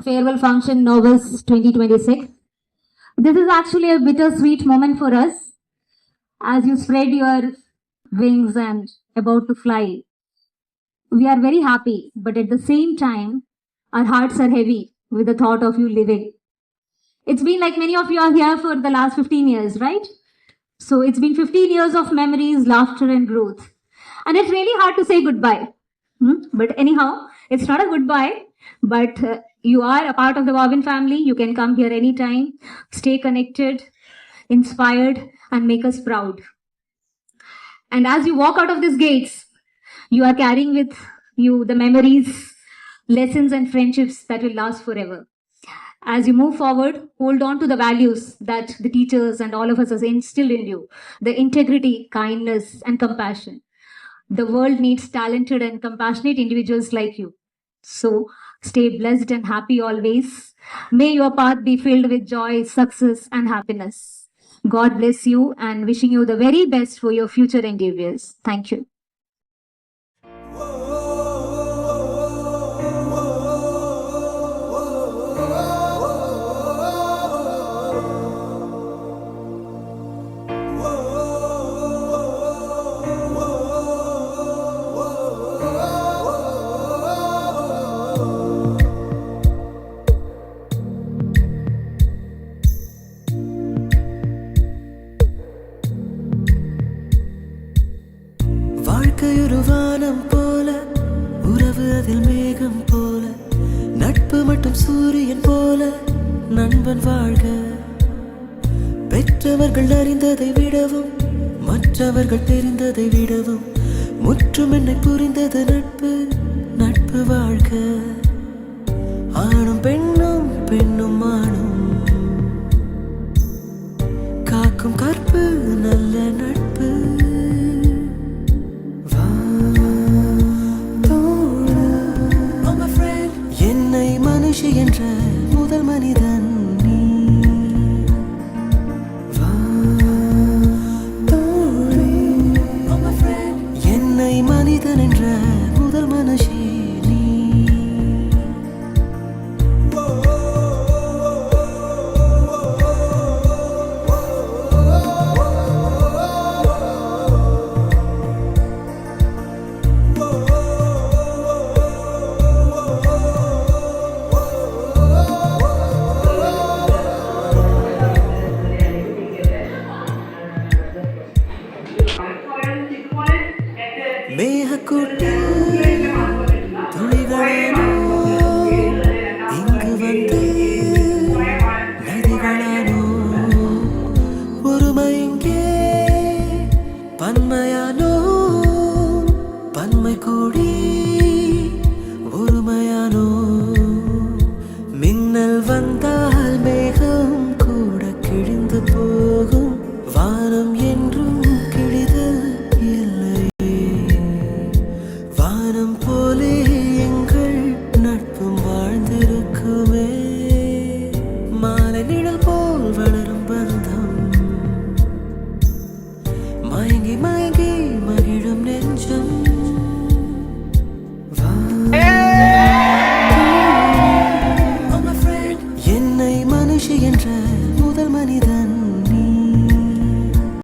farewell function Novus 2026. This is actually a bittersweet moment for us as you spread your wings and about to fly. We are very happy, but at the same time, our hearts are heavy with the thought of you living. It's been like many of you are here for the last 15 years, right? So it's been 15 years of memories, laughter, and growth. And it's really hard to say goodbye. But anyhow, it's not a goodbye, but you are a part of the Wavin family. You can come here anytime, stay connected, inspired, and make us proud. And as you walk out of these gates, you are carrying with you the memories, lessons, and friendships that will last forever. As you move forward, hold on to the values that the teachers and all of us has instilled in you, the integrity, kindness, and compassion. The world needs talented and compassionate individuals like you. So stay blessed and happy always. May your path be filled with joy, success, and happiness. God bless you and wishing you the very best for your future endeavors. Thank you. வாழ்க்கையொரு வானம் போல உறவு அதில் மேகம் போல நட்பு மட்டும் சூரியன் போல நண்பன் வாழ்க பெற்றவர்கள் அறிந்ததை விடவும் மற்றவர்கள் தெரிந்ததை விடவும் முற்றும் என்னை புரிந்தது நட்பு நட்பு வாழ்க ஆணும் பெண்ணும் பெண்ணும் ஆணும் காக்கும் கற்பு நல்ல நட்பு என்னை மனுஷி என்ற